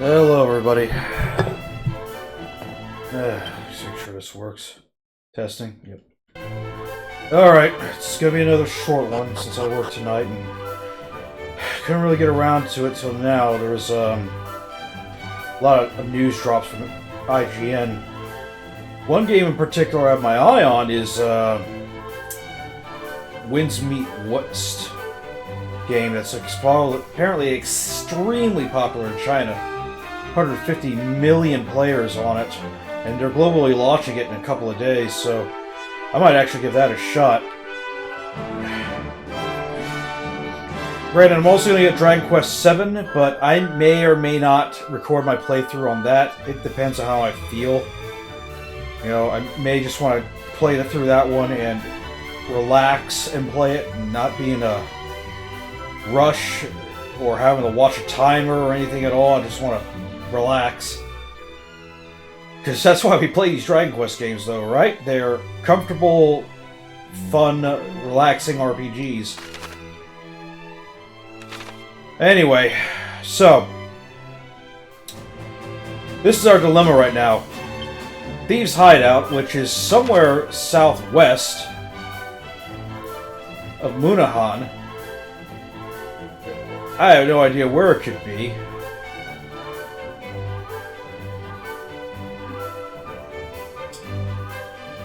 Hello, everybody. Just make sure this works. Testing. Yep. Alright, it's gonna be another short one since I worked tonight and couldn't really get around to it till now. There was a lot of news drops from IGN. One game in particular I have my eye on is Winds Meet West game that's apparently extremely popular in China. 150 million players on it, and they're globally launching it in a couple of days, so I might actually give that a shot. Granted, I'm also going to get Dragon Quest VII, but I may or may not record my playthrough on that. It depends on how I feel. You know, I may just want to play through that one and relax and play it, and not be in a rush or having to watch a timer or anything at all. I just want to relax. Because that's why we play these Dragon Quest games, though, right? They're comfortable, fun, relaxing RPGs. Anyway, so this is our dilemma right now. Thieves' Hideout, which is somewhere southwest of Munahan. I have no idea where it could be.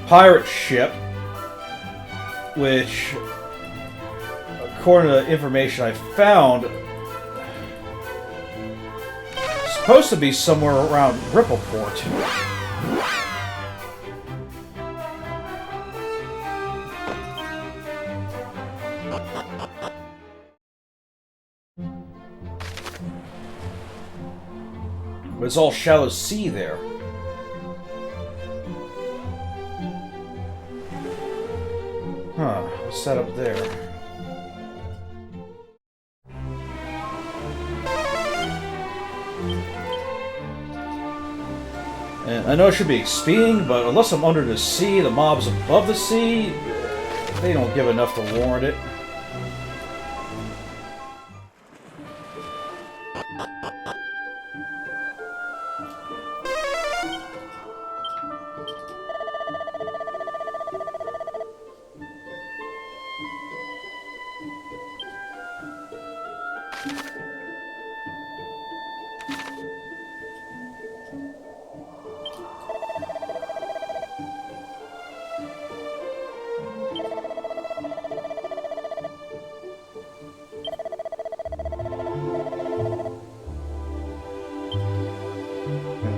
Pirate ship, which, according to the information I found, is supposed to be somewhere around Rippleport. But it's all shallow sea there. Huh, what's that up there? And I know it should be XPing, but unless I'm under the sea, the mobs above the sea, they don't give enough to warrant it.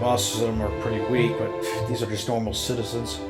Most of them are pretty weak, but these are just normal citizens.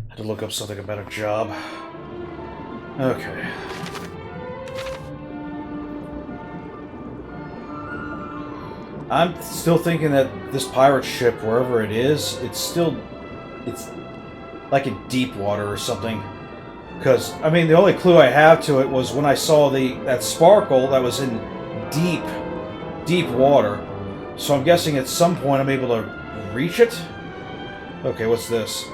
Had to look up something about a job. Okay. I'm still thinking that this pirate ship, wherever it is, it's like in deep water or something. Because, I mean, the only clue I have to it was when I saw that sparkle that was in deep water. So I'm guessing at some point I'm able to reach it? Okay, what's this?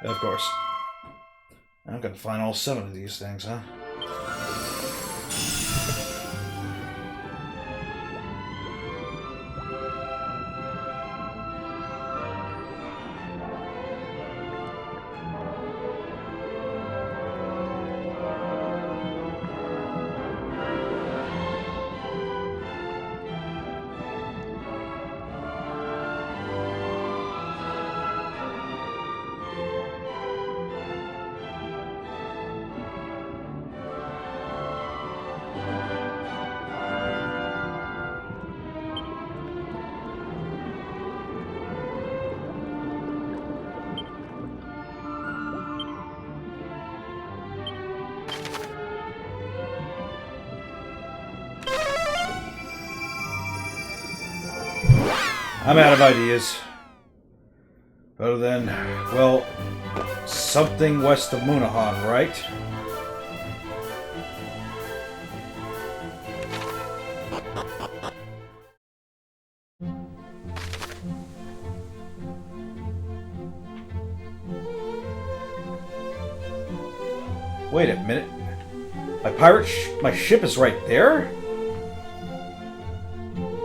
Of course. I've got to find all 7 of these things, huh? I'm out of ideas. Other than, well, something west of Munahan, right? Wait a minute. My ship is right there?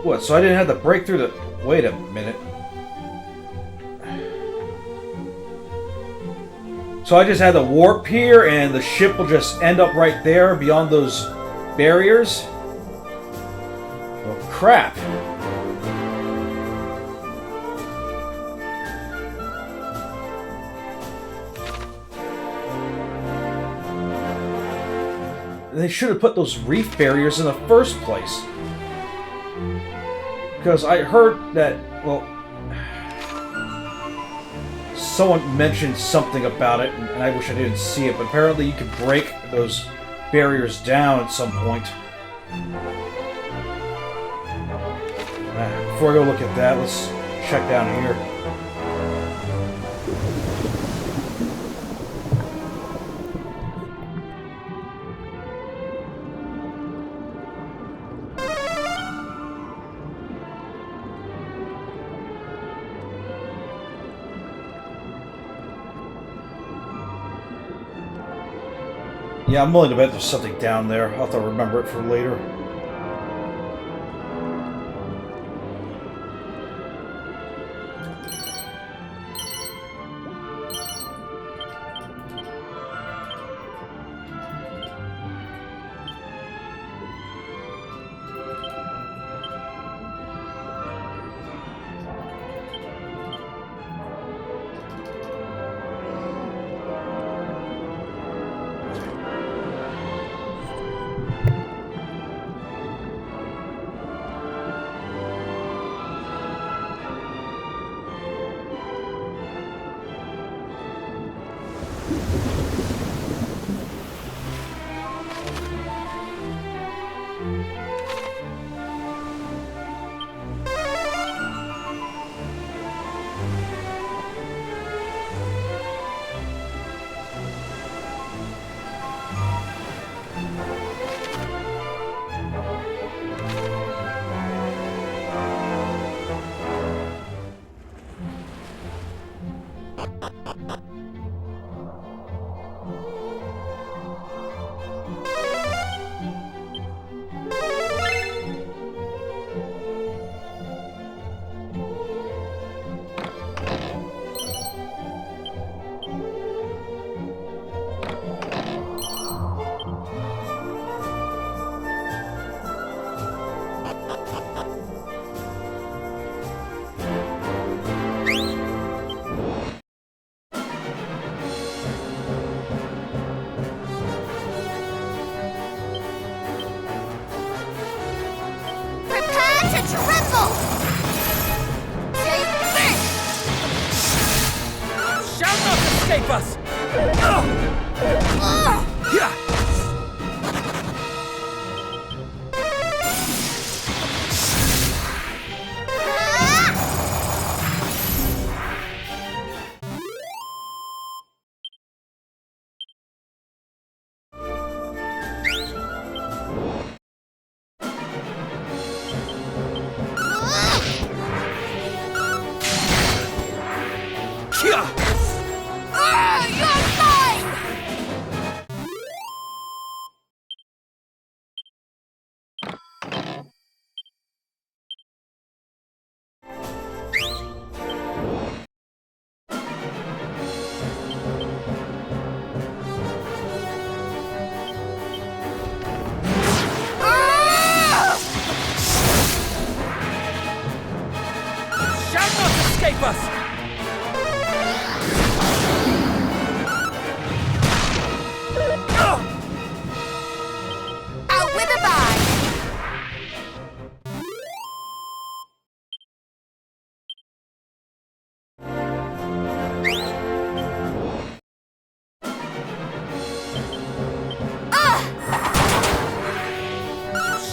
What, so I didn't have to break through the... Wait a minute. So I just had to warp here and the ship will just end up right there beyond those barriers? Oh, crap. They should have put those reef barriers in the first place. Because I heard that, well, someone mentioned something about it, and I wish I didn't see it, but apparently you could break those barriers down at some point. Before I go look at that, let's check down here. Yeah, I'm willing to bet there's something down there. I'll have to remember it for later. Escape us! Escape us! Out with a bye!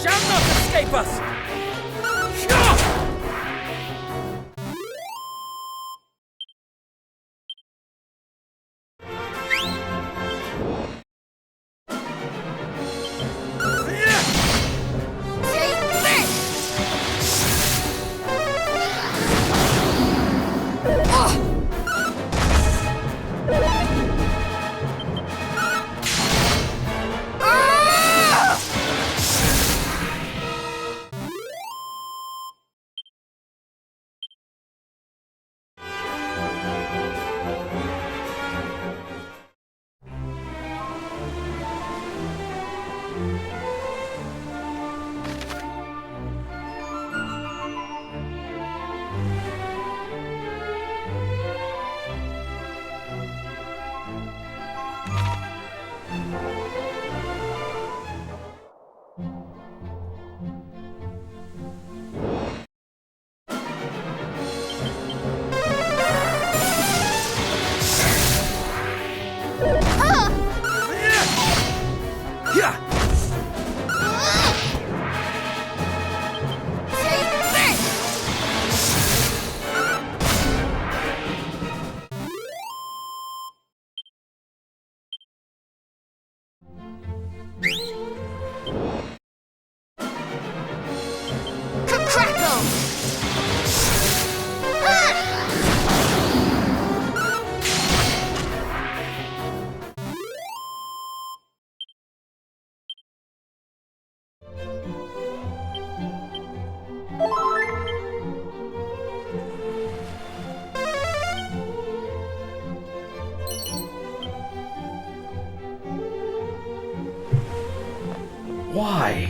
Shall not escape us! Why?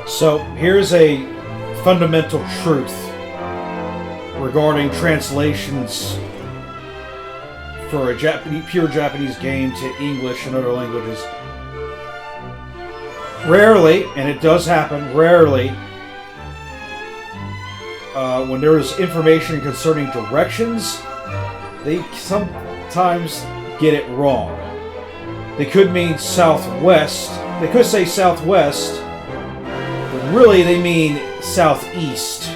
So here's a fundamental truth regarding translations for a pure Japanese game to English and other languages. Rarely, and it does happen, rarely, when there is information concerning directions, they sometimes get it wrong. They could mean southwest, they could say southwest, but really they mean southeast.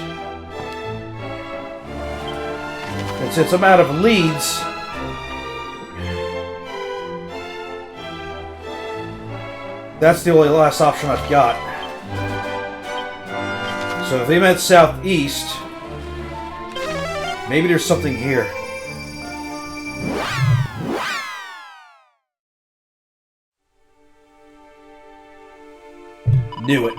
And since I'm out of leads, that's the only last option I've got. So if they meant southeast, maybe there's something here. Knew it.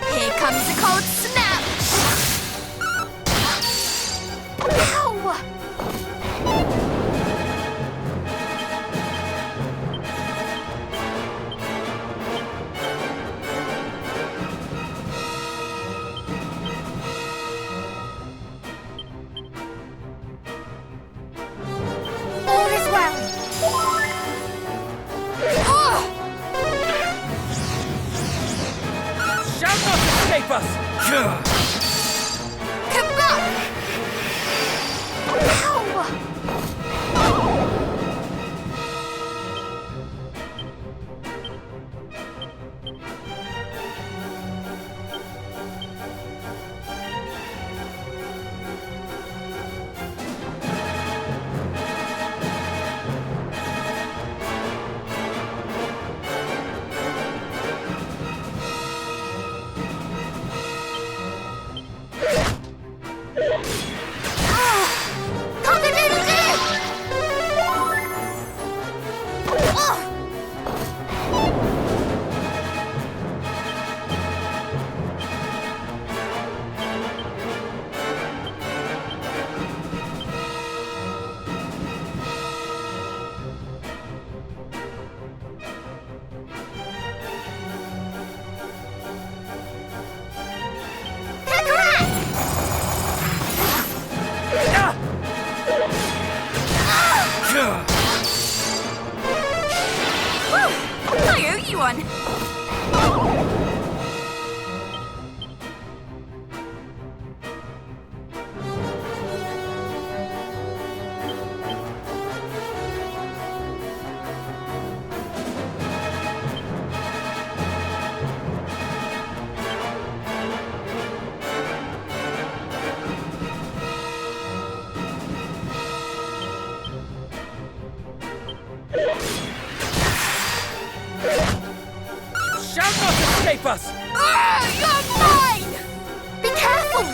Here comes the cold snap! Ow! All is well. Shall not escape us! Come back! Ow! I owe you one. Shall not escape us! You're mine! Be careful!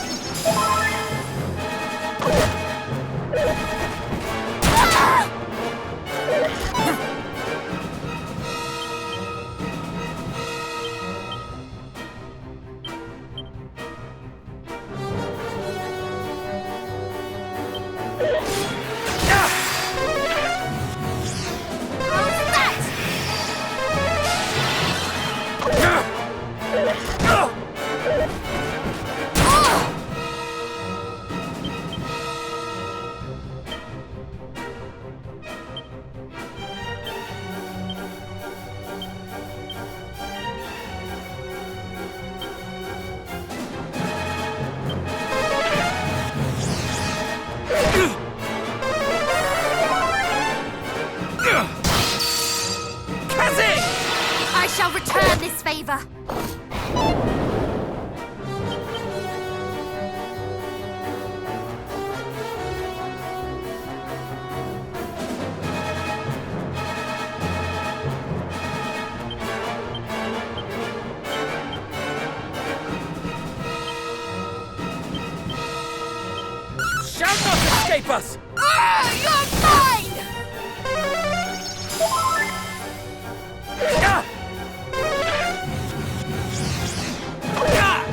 this favor. Shall not escape us! You're mine! Ah! Ah!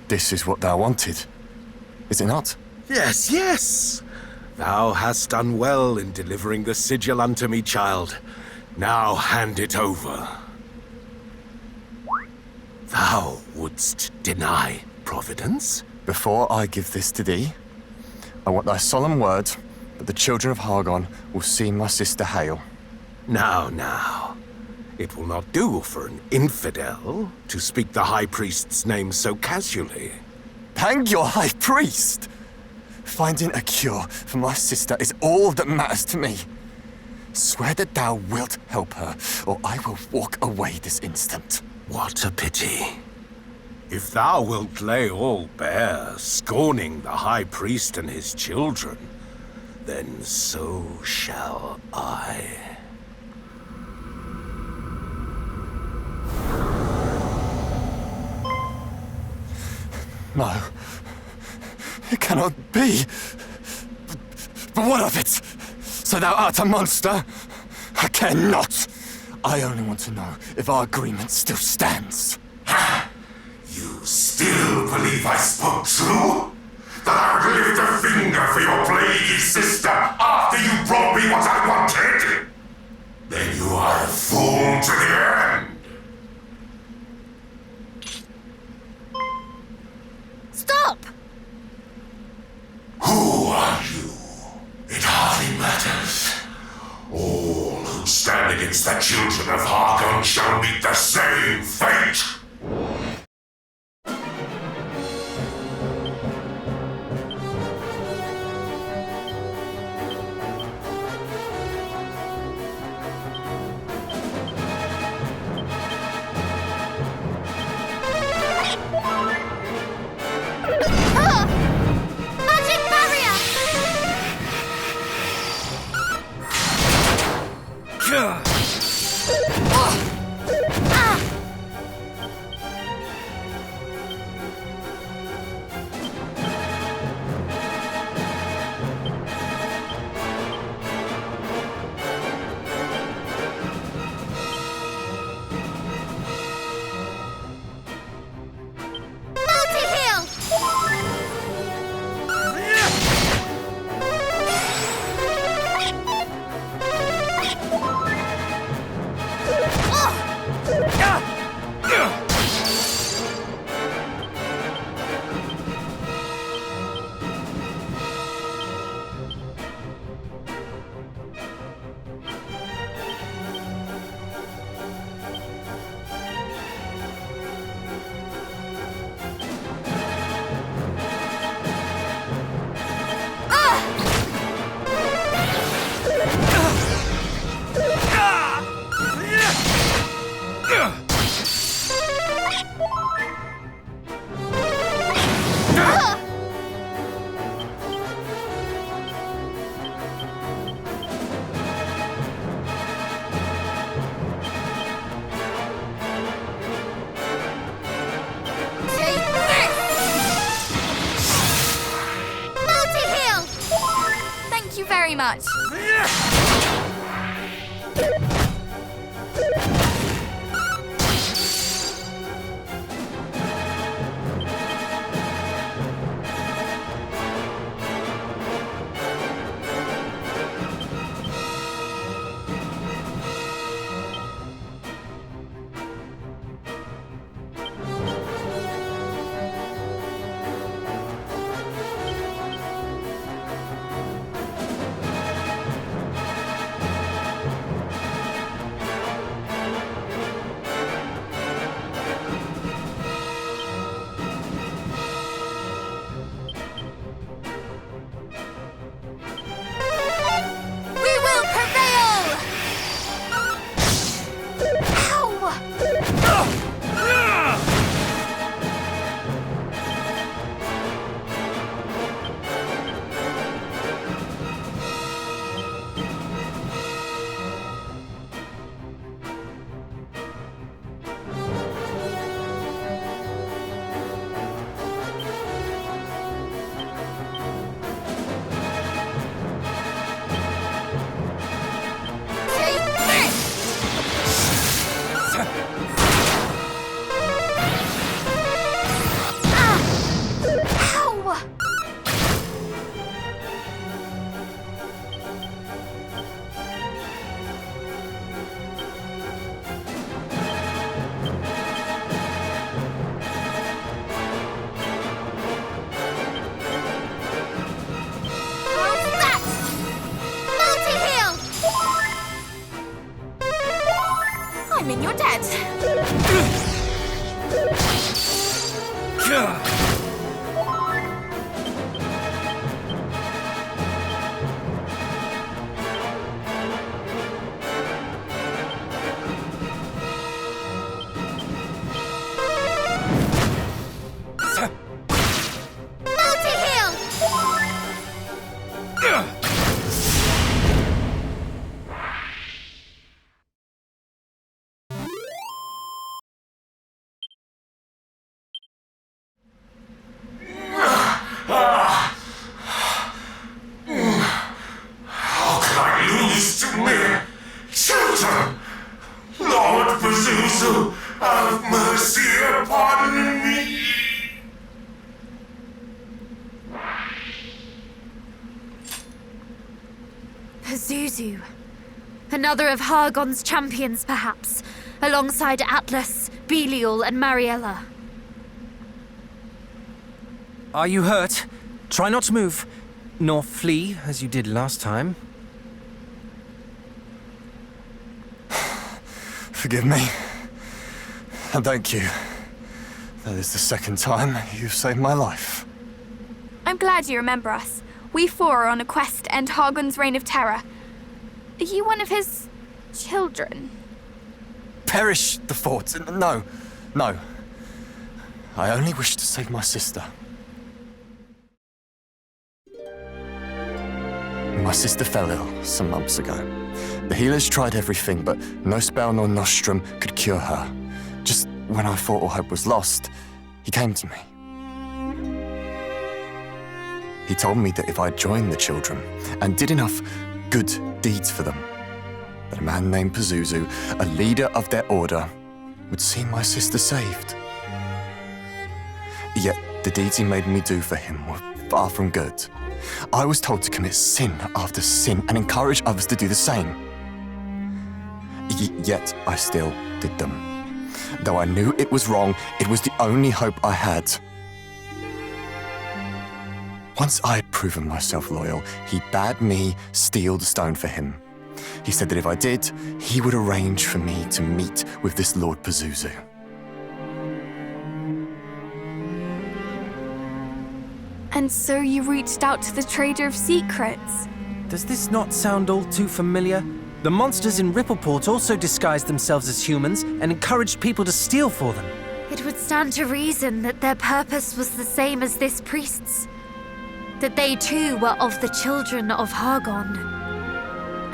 This is what thou wanted, is it not? Yes, yes. Thou hast done well in delivering the sigil unto me, child. Now hand it over. Thou wouldst deny Providence? Before I give this to thee, I want thy solemn word that the children of Hargon will see my sister Hale. Now, now. It will not do for an infidel to speak the High Priest's name so casually. Hang your High Priest! Finding a cure for my sister is all that matters to me. Swear that thou wilt help her, or I will walk away this instant. What a pity. If thou wilt lay all bare, scorning the High Priest and his children, then so shall I. No. It cannot be. But what of it? So thou art a monster? I care not. I only want to know if our agreement still stands. You still believe I spoke true? That I would lift a finger for your plaguey sister after you brought me what I wanted? Then you are a fool to the end. Stop! Who are you? It hardly matters. All who stand against the children of Hargon shall meet the same fate! Magic barrier! Multi-heal! Multi-heal! Thank you very much. Pazuzu. Another of Hargon's champions, perhaps, alongside Atlas, Belial, and Mariella. Are you hurt? Try not to move, nor flee as you did last time. Forgive me. And thank you. That is the second time you've saved my life. I'm glad you remember us. We four are on a quest to end Hargon's reign of terror. Are you one of his children? Perish the thoughts. No. I only wish to save my sister. My sister fell ill some months ago. The healers tried everything, but no spell nor nostrum could cure her. Just when I thought all hope was lost, he came to me. He told me that if I joined the children and did enough good deeds for them, that a man named Pazuzu, a leader of their order, would see my sister saved. Yet the deeds he made me do for him were far from good. I was told to commit sin after sin and encourage others to do the same. Yet I still did them. Though I knew it was wrong, it was the only hope I had. Once I had proven myself loyal, he bade me steal the stone for him. He said that if I did, he would arrange for me to meet with this Lord Pazuzu. And so you reached out to the Trader of Secrets. Does this not sound all too familiar? The monsters in Rippleport also disguised themselves as humans and encouraged people to steal for them. It would stand to reason that their purpose was the same as this priest's. That they too were of the children of Hargon.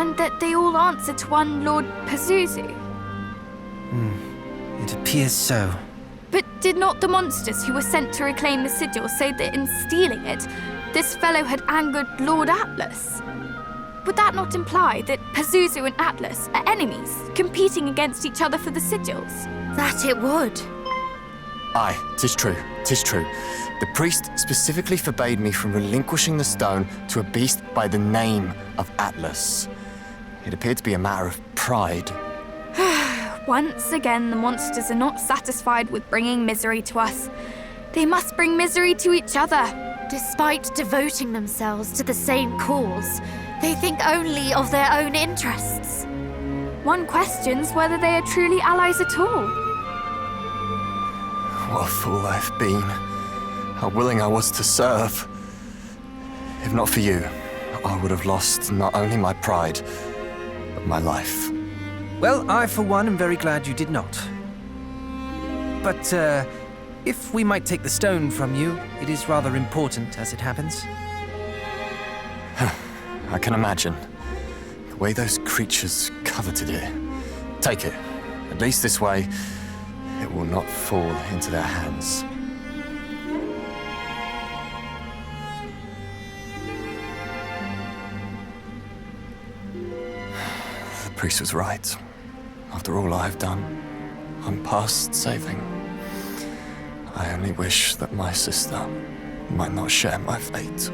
And that they all answer to one Lord Pazuzu. It appears so. But did not the monsters who were sent to reclaim the sigil say that in stealing it, this fellow had angered Lord Atlas? Would that not imply that Pazuzu and Atlas are enemies, competing against each other for the sigils? That it would. Aye, 'tis true. The priest specifically forbade me from relinquishing the stone to a beast by the name of Atlas. It appeared to be a matter of pride. Once again, the monsters are not satisfied with bringing misery to us. They must bring misery to each other. Despite devoting themselves to the same cause, they think only of their own interests. One questions whether they are truly allies at all. What a fool I've been. How willing I was to serve. If not for you, I would have lost not only my pride, but my life. Well, I, for one, am very glad you did not. But, if we might take the stone from you, it is rather important as it happens. I can imagine. The way those creatures coveted it. Take it. At least this way, it will not fall into their hands. The priest was right. After all I've done, I'm past saving. I only wish that my sister might not share my fate.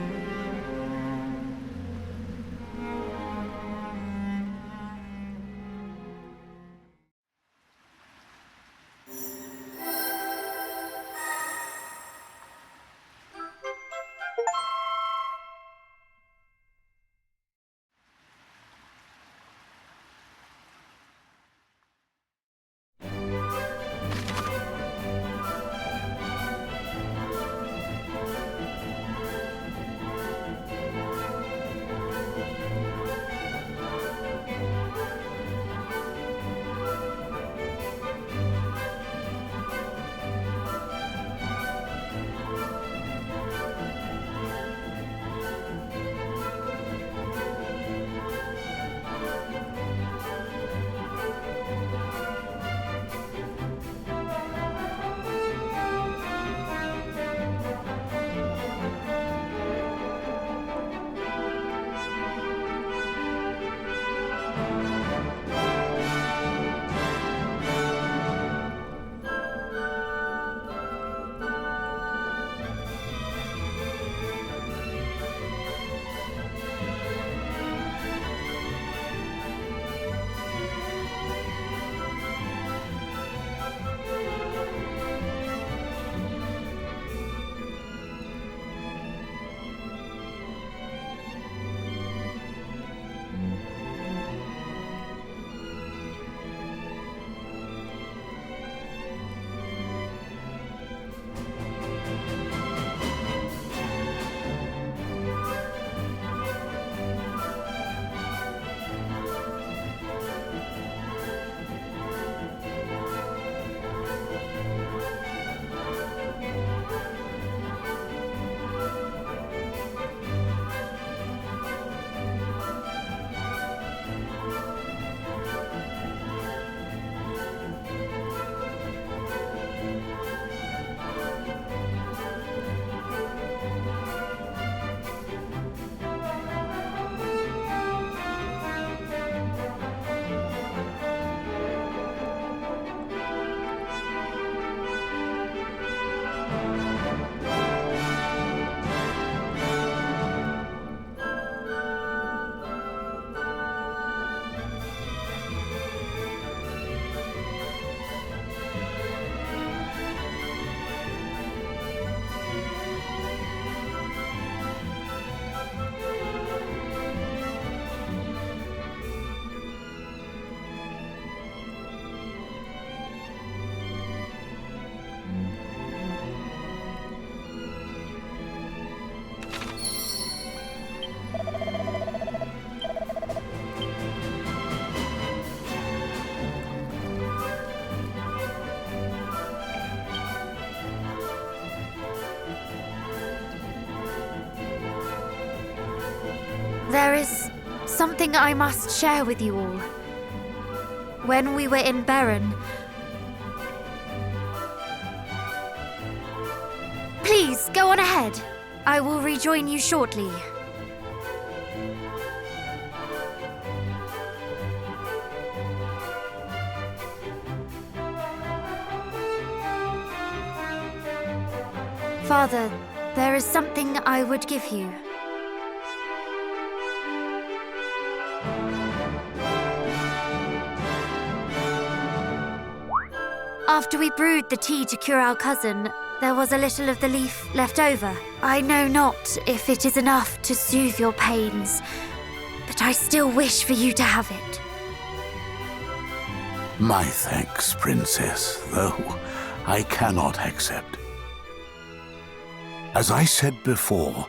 There is something I must share with you all. When we were in Berren... Please, go on ahead. I will rejoin you shortly. Father, there is something I would give you. After we brewed the tea to cure our cousin, there was a little of the leaf left over. I know not if it is enough to soothe your pains, but I still wish for you to have it. My thanks, Princess, though I cannot accept. As I said before,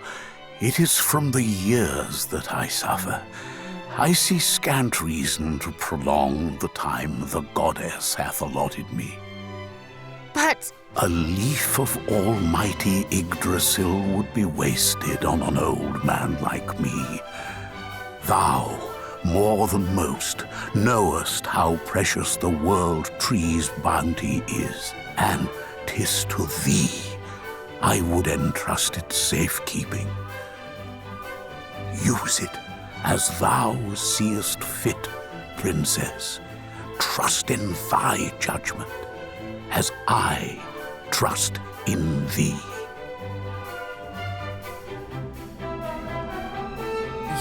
it is from the years that I suffer. I see scant reason to prolong the time the goddess hath allotted me. But... A leaf of almighty Yggdrasil would be wasted on an old man like me. Thou, more than most, knowest how precious the world tree's bounty is, and 'tis to thee I would entrust its safekeeping. Use it as thou seest fit, Princess. Trust in thy judgment, as I trust in thee.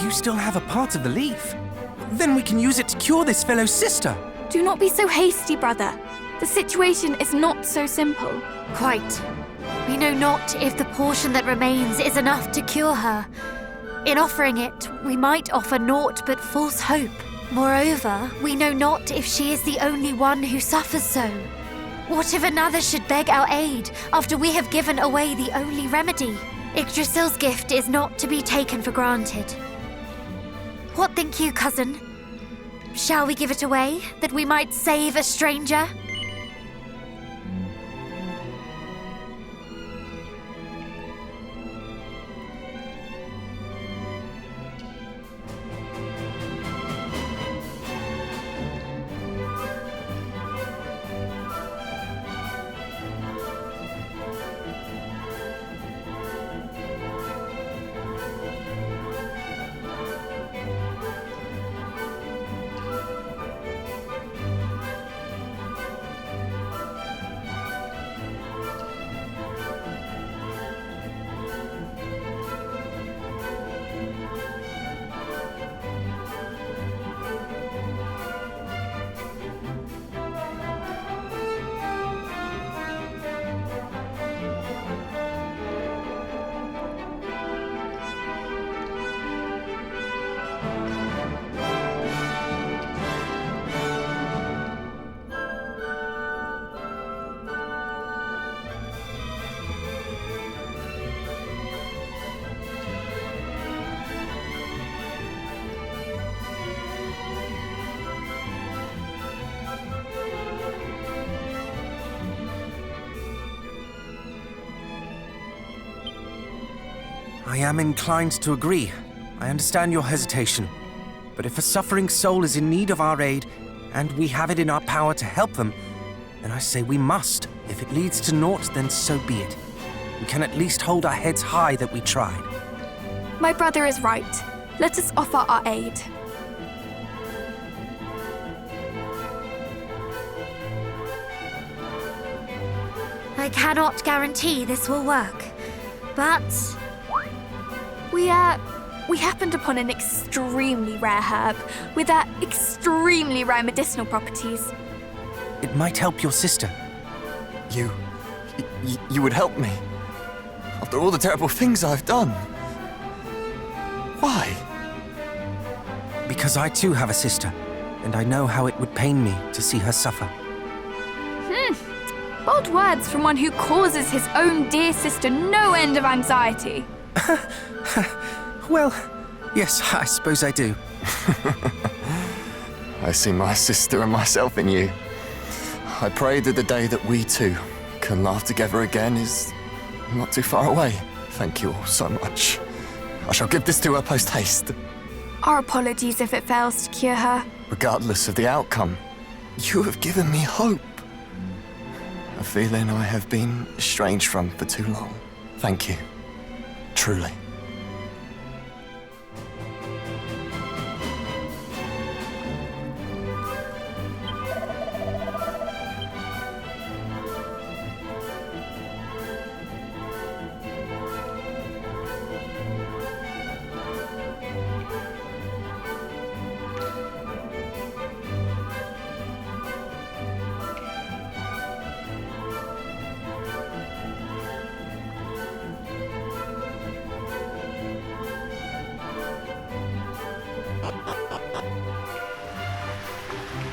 You still have a part of the leaf. Then we can use it to cure this fellow's sister. Do not be so hasty, brother. The situation is not so simple. Quite. We know not if the portion that remains is enough to cure her. In offering it, we might offer naught but false hope. Moreover, we know not if she is the only one who suffers so. What if another should beg our aid after we have given away the only remedy? Yggdrasil's gift is not to be taken for granted. What think you, cousin? Shall we give it away, that we might save a stranger? I am inclined to agree. I understand your hesitation. But if a suffering soul is in need of our aid, and we have it in our power to help them, then I say we must. If it leads to naught, then so be it. We can at least hold our heads high that we tried. My brother is right. Let us offer our aid. I cannot guarantee this will work, but... We happened upon an extremely rare herb with extremely rare medicinal properties. It might help your sister. You would help me? After all the terrible things I've done? Why? Because I too have a sister, and I know how it would pain me to see her suffer. Bold words from one who causes his own dear sister no end of anxiety. Well, yes, I suppose I do. I see my sister and myself in you. I pray that the day that we two can laugh together again is not too far away. Thank you all so much. I shall give this to her post-haste. Our apologies if it fails to cure her. Regardless of the outcome, you have given me hope. A feeling I have been estranged from for too long. Thank you. Truly.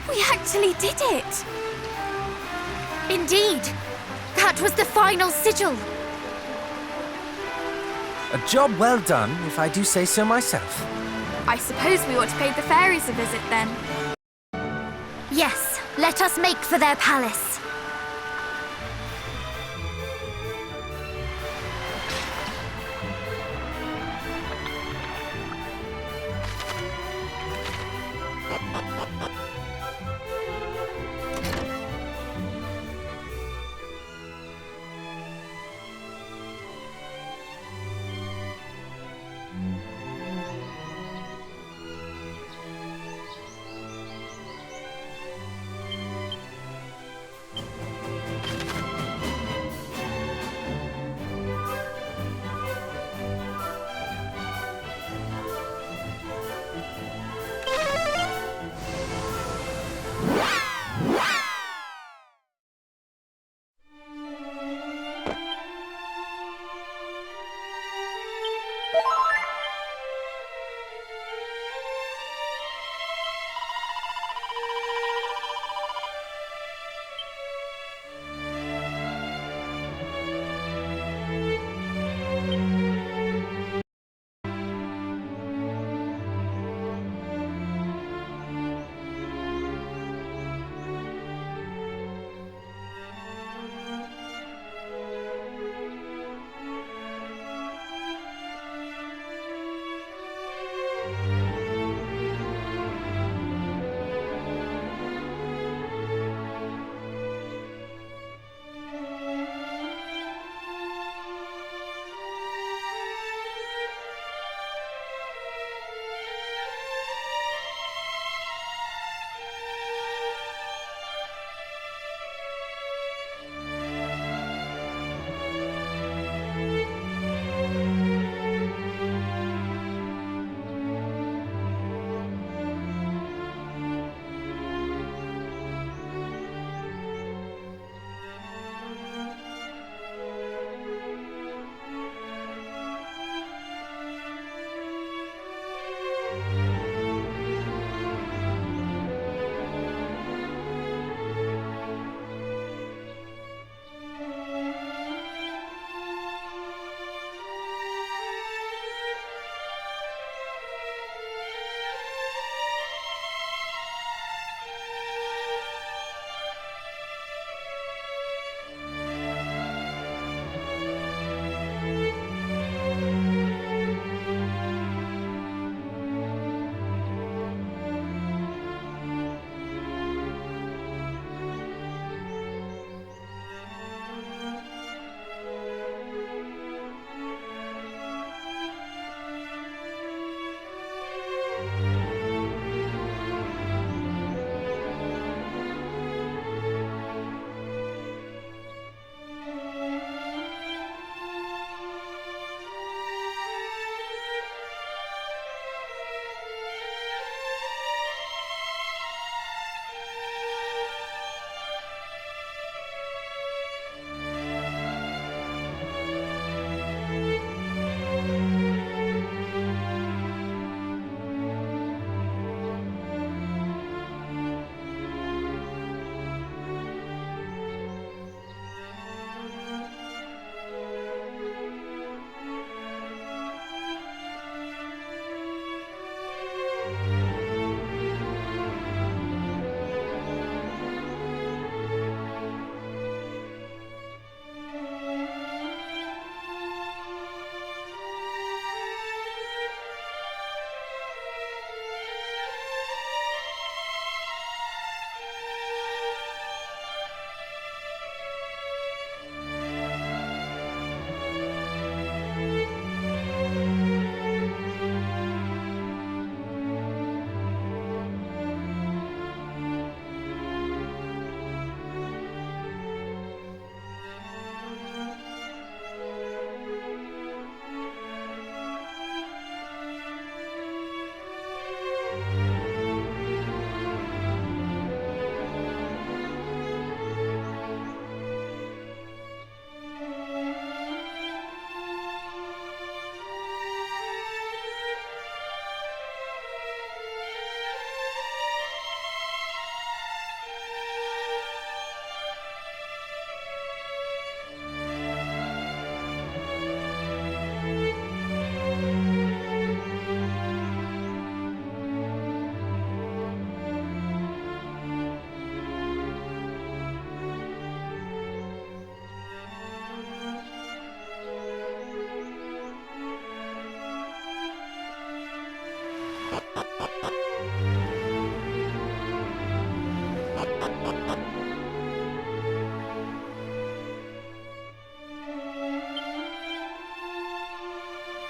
We actually did it! Indeed! That was the final sigil! A job well done, if I do say so myself. I suppose we ought to pay the fairies a visit then. Yes, let us make for their palace.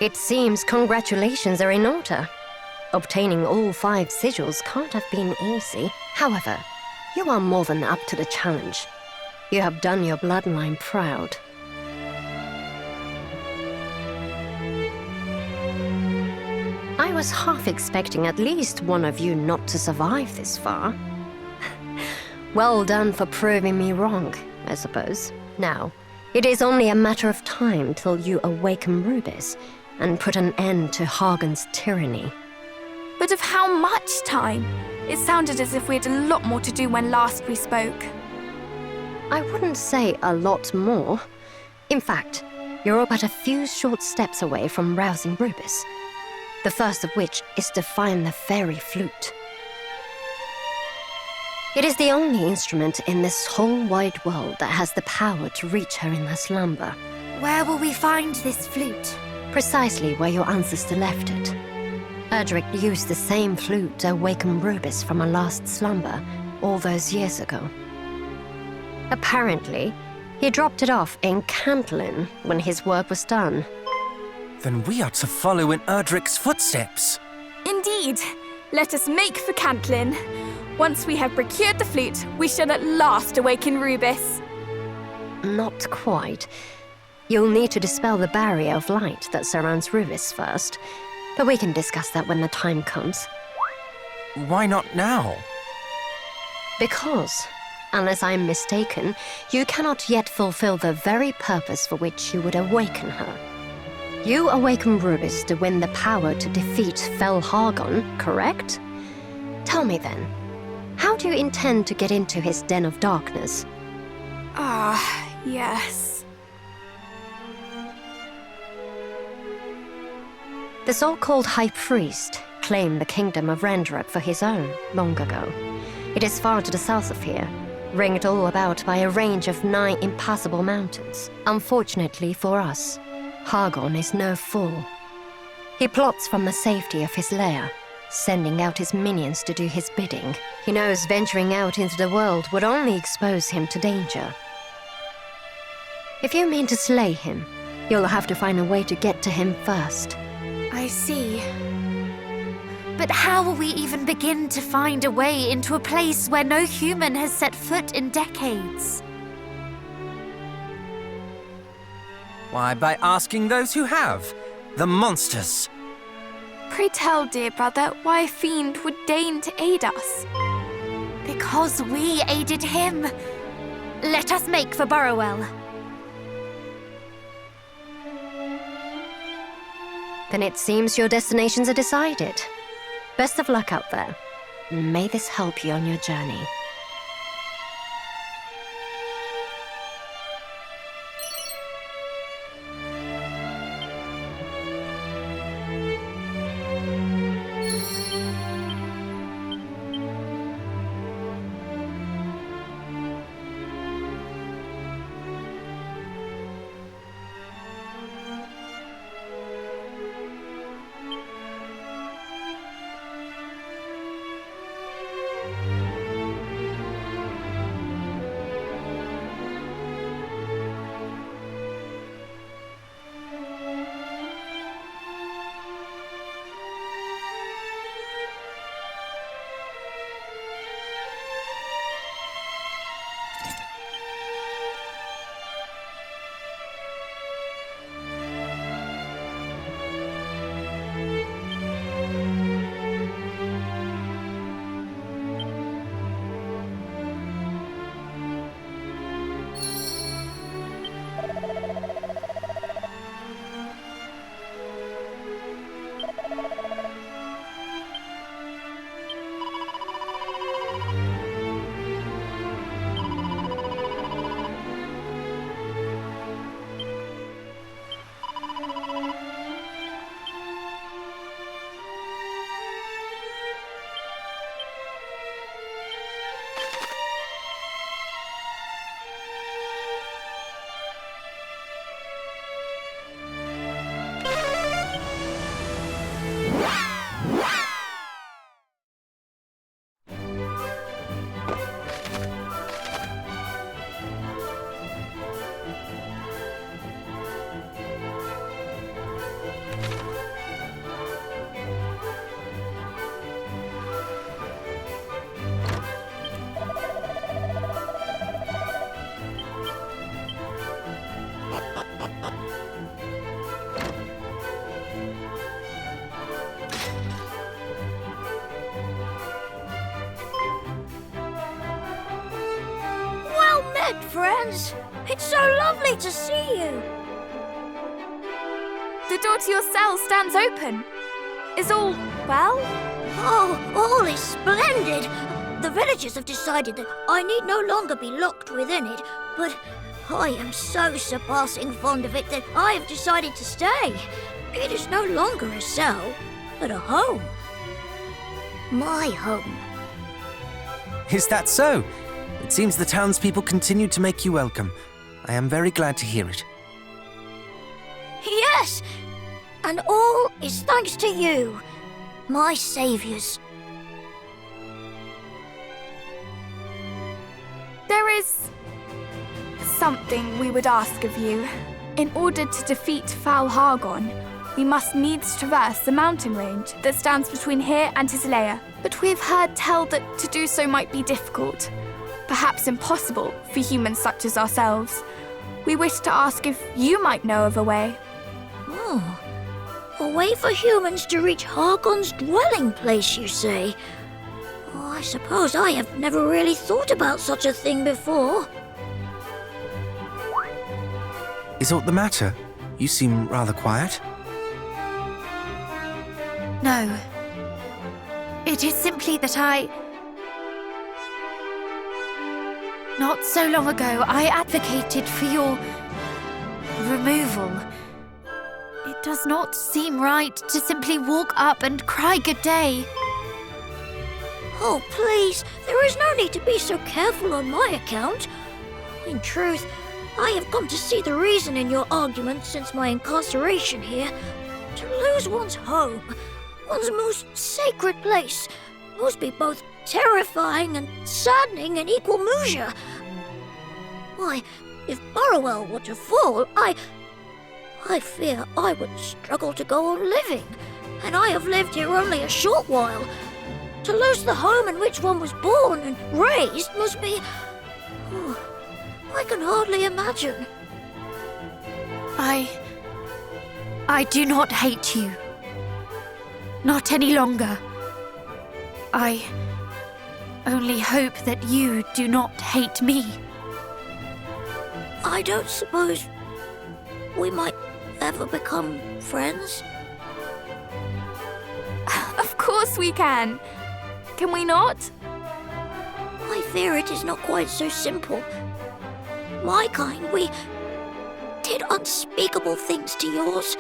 It seems congratulations are in order. Obtaining all 5 sigils can't have been easy. However, you are more than up to the challenge. You have done your bloodline proud. I was half expecting at least one of you not to survive this far. Well done for proving me wrong, I suppose. Now, it is only a matter of time till you awaken Rubis and put an end to Hagen's tyranny. But of how much time? It sounded as if we had a lot more to do when last we spoke. I wouldn't say a lot more. In fact, you're but a few short steps away from rousing Rubis. The first of which is to find the fairy flute. It is the only instrument in this whole wide world that has the power to reach her in her slumber. Where will we find this flute? Precisely where your ancestor left it. Erdrick used the same flute to awaken Rubis from her last slumber all those years ago. Apparently, he dropped it off in Cantlin when his work was done. Then we are to follow in Erdrick's footsteps. Indeed. Let us make for Cantlin. Once we have procured the flute, we shall at last awaken Rubis. Not quite. You'll need to dispel the barrier of light that surrounds Rubis first, but we can discuss that when the time comes. Why not now? Because, unless I'm mistaken, you cannot yet fulfill the very purpose for which you would awaken her. You awaken Rubis to win the power to defeat Fel Hargon, correct? Tell me then, how do you intend to get into his den of darkness? Ah, yes. The so-called High Priest claimed the kingdom of Rendrep for his own long ago. It is far to the south of here, ringed all about by a range of 9 impassable mountains. Unfortunately for us, Hargon is no fool. He plots from the safety of his lair, sending out his minions to do his bidding. He knows venturing out into the world would only expose him to danger. If you mean to slay him, you'll have to find a way to get to him first. I see. But how will we even begin to find a way into a place where no human has set foot in decades? Why, by asking those who have. The monsters. Pray tell, dear brother, why a fiend would deign to aid us. Because we aided him. Let us make for Burrowell. Then it seems your destinations are decided. Best of luck out there. May this help you on your journey. friends. It's so lovely to see you. The door to your cell stands open. Is all well? Oh, all is splendid. The villagers have decided that I need no longer be locked within it, but I am so surpassing fond of it that I have decided to stay. It is no longer a cell, but a home. My home. Is that so? It seems the townspeople continue to make you welcome. I am very glad to hear it. Yes, and all is thanks to you, my saviors. There is something we would ask of you. In order to defeat Foul Hargon, we must needs traverse the mountain range that stands between here and Cecilia. But we have heard tell that to do so might be difficult, perhaps impossible for humans such as ourselves. We wish to ask if you might know of a way. Oh, a way for humans to reach Hargon's dwelling place, you say? Oh, I suppose I have never really thought about such a thing before. Is aught the matter? You seem rather quiet. No. It is simply that not so long ago, I advocated for your removal. It does not seem right to simply walk up and cry good day. Oh, please, there is no need to be so careful on my account. In truth, I have come to see the reason in your argument since my incarceration here. To lose one's home, one's most sacred place, must be both terrifying and saddening in equal measure. Why, if Burrowell were to fall, I fear I would struggle to go on living, and I have lived here only a short while. To lose the home in which one was born and raised must be... Oh, I can hardly imagine. I do not hate you. Not any longer. I only hope that you do not hate me. I don't suppose we might ever become friends? Of course we can. Can we not? I fear it is not quite so simple. My kind, we did unspeakable things to yours,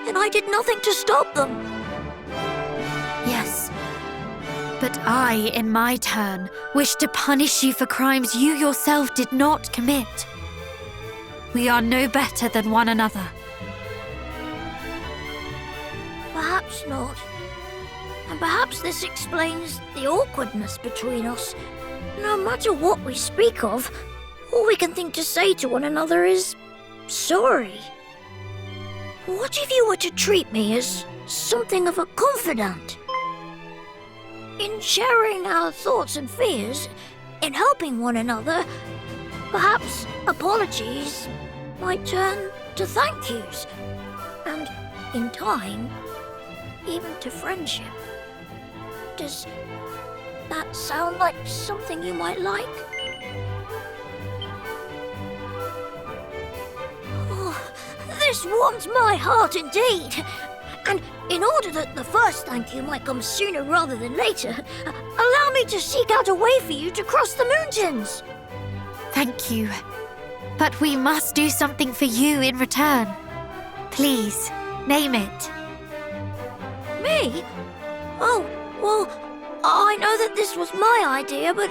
and I did nothing to stop them. Yes. But I, in my turn, wish to punish you for crimes you yourself did not commit. We are no better than one another. Perhaps not. And perhaps this explains the awkwardness between us. No matter what we speak of, all we can think to say to one another is sorry. What if you were to treat me as something of a confidant? In sharing our thoughts and fears, in helping one another, perhaps apologies might turn to thank yous, and in time, even to friendship. Does that sound like something you might like? Oh, this warms my heart indeed. And in order that the first thank you might come sooner rather than later, allow me to seek out a way for you to cross the mountains. Thank you. But we must do something for you in return. Please, name it. Me? Oh, well, I know that this was my idea, but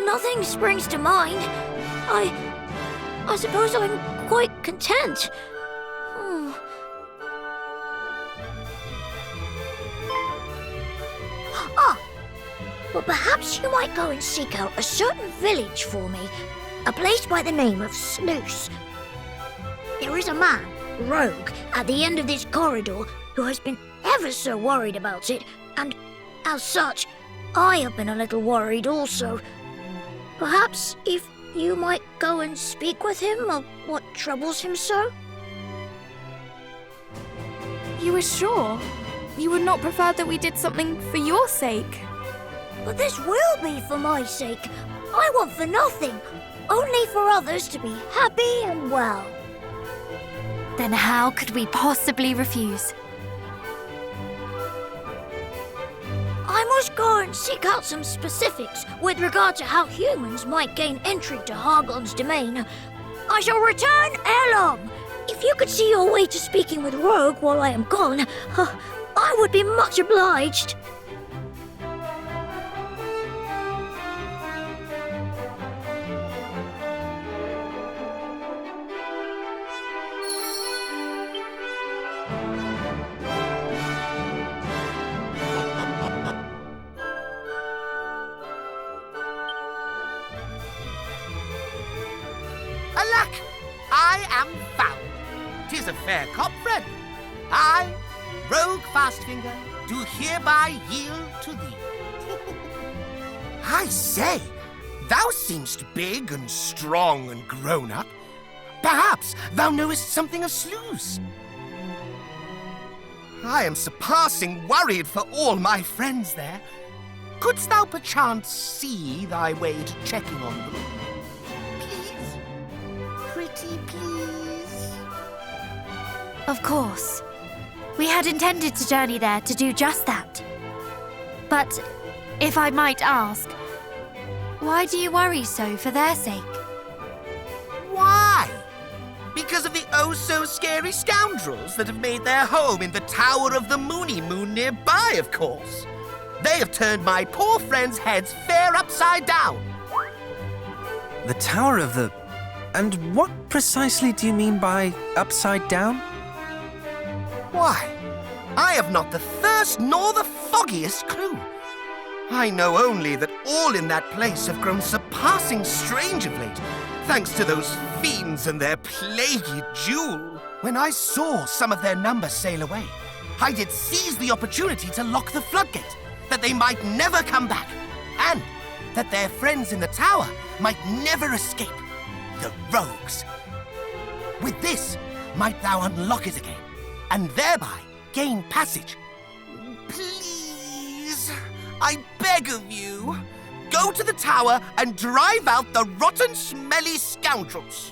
nothing springs to mind. I suppose I'm quite content. Well, perhaps you might go and seek out a certain village for me, a place by the name of Sluice. There is a man, Rogue, at the end of this corridor who has been ever so worried about it, and as such, I have been a little worried also. Perhaps if you might go and speak with him of what troubles him so? You are sure? You would not prefer that we did something for your sake? But this will be for my sake. I want for nothing. only for others to be happy and well. Then how could we possibly refuse? I must go and seek out some specifics with regard to how humans might gain entry to Hargon's domain. I shall return ere long. If you could see your way to speaking with Rogue while I am gone, I would be much obliged. Alack! I am found. 'Tis a fair cop, friend. I, Rogue Fastfinger, do hereby yield to thee. I say, thou seemst big and strong and grown up. Perhaps thou knowest something of slews. I am surpassing worried for all my friends there. Couldst thou perchance see thy way to checking on them? Please? Pretty please? Of course. We had intended to journey there to do just that. But, if I might ask, why do you worry so for their sake? Why? Because of the oh-so-scary scoundrels that have made their home in the Tower of the Moony Moon nearby, of course. They have turned my poor friends' heads fair upside down. The Tower of the... And what precisely do you mean by upside down? Why, I have not the first nor the foggiest clue. I know only that all in that place have grown surpassing strange of late, thanks to those fiends and their plaguey jewel. When I saw some of their number sail away, I did seize the opportunity to lock the floodgate, that they might never come back, and that their friends in the tower might never escape, the rogues. With this, might thou unlock it again, and thereby gain passage. Please, I beg of you, go to the tower and drive out the rotten, smelly scoundrels.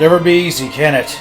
Could never be easy, can it?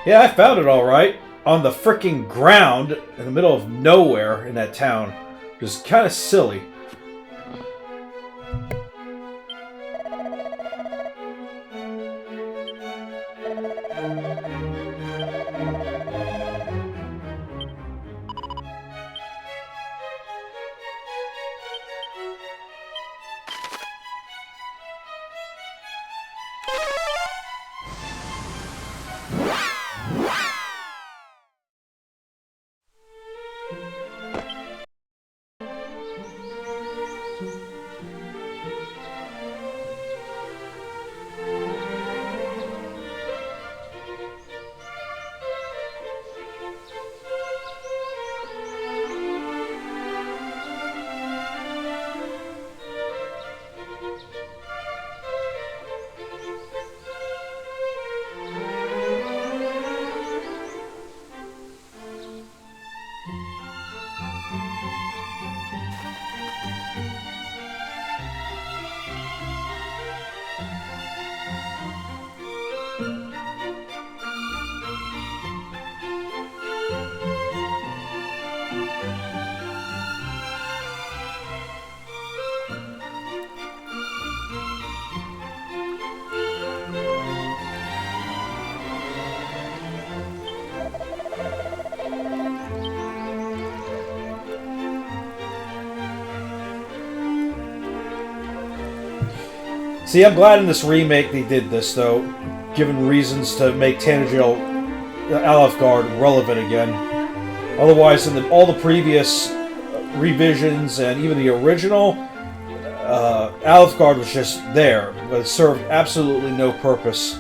Yeah, I found it all right. On the freaking ground in the middle of nowhere in that town. Which is kind of silly. See, I'm glad in this remake they did this, though, given reasons to make Tanagil Alefgard relevant again. Otherwise, in all the previous revisions and even the original, Alefgard was just there, but it served absolutely no purpose.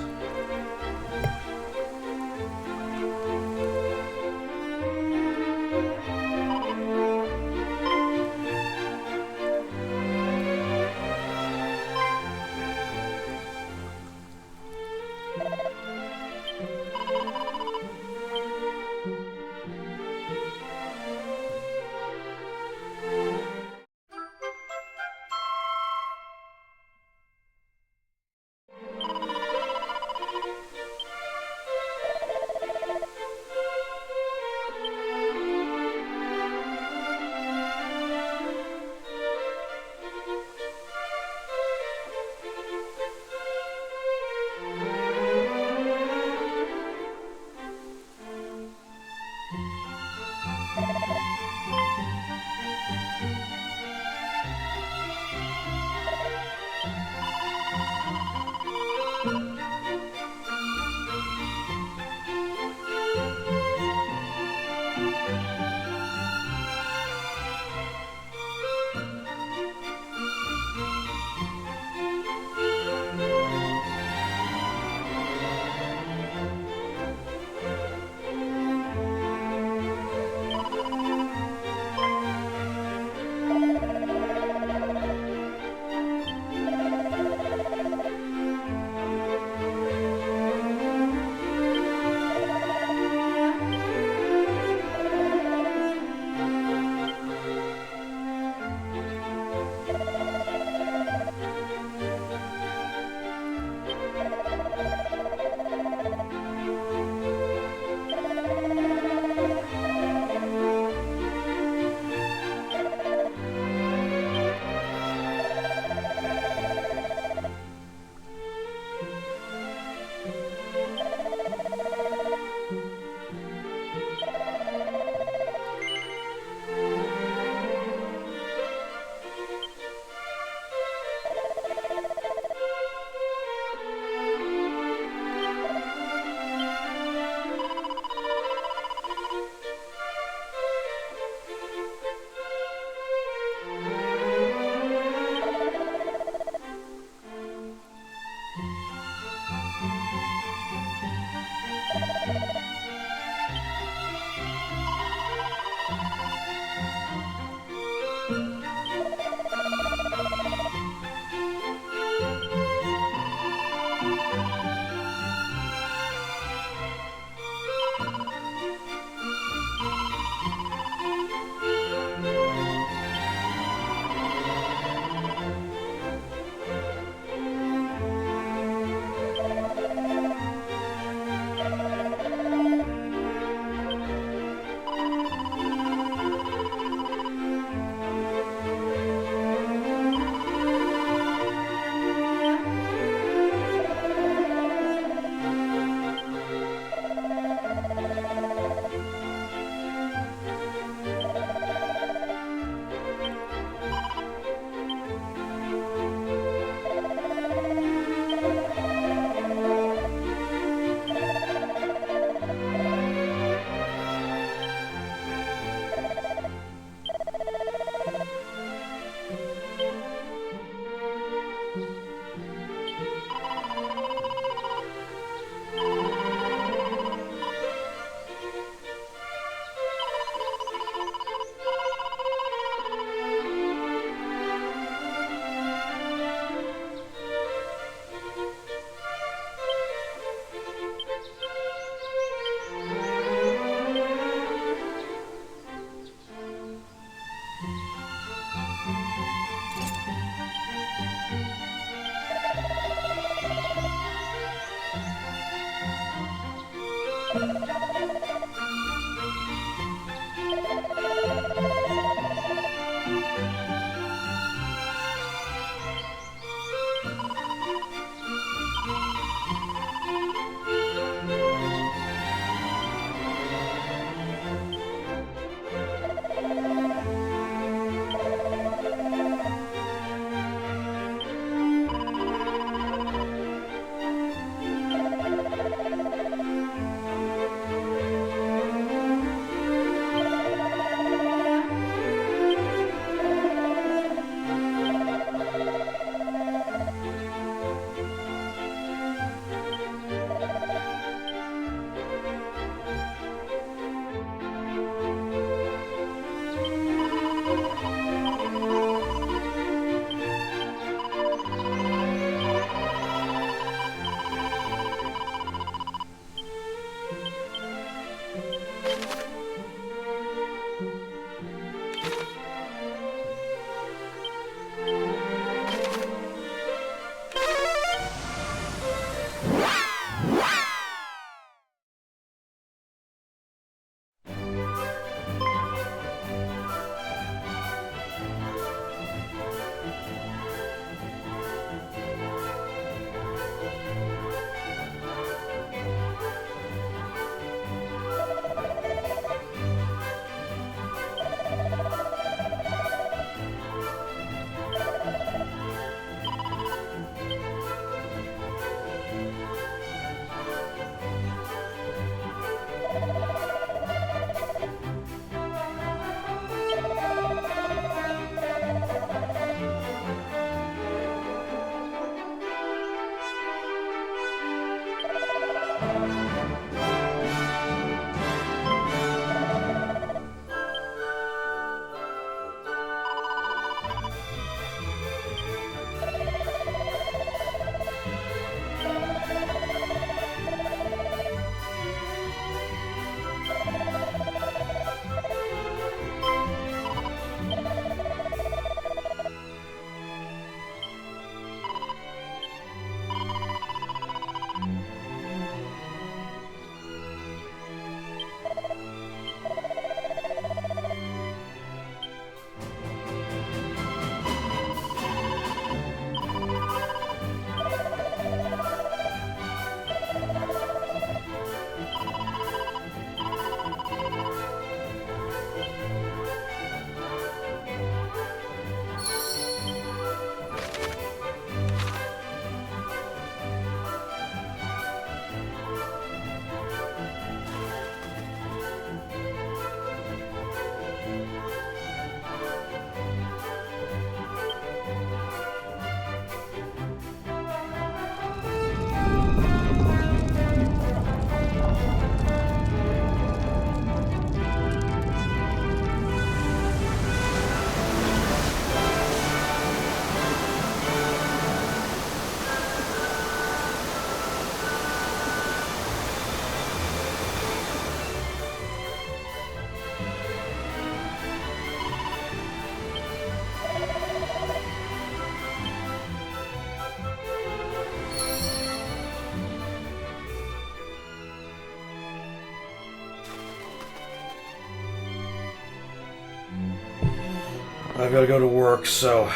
I've got to go to work, so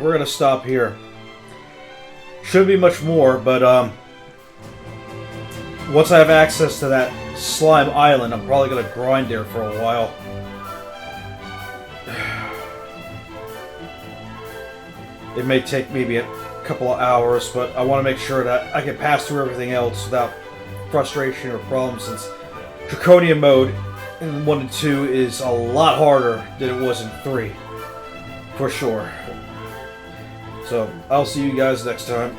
we're gonna stop here. Should be much more, but once I have access to that slime island, I'm probably gonna grind there for a while. It may take maybe a couple of hours, but I want to make sure that I can pass through everything else without frustration or problems, since Draconian mode in 1 and 2 is a lot harder than it was in 3. For sure. So, I'll see you guys next time.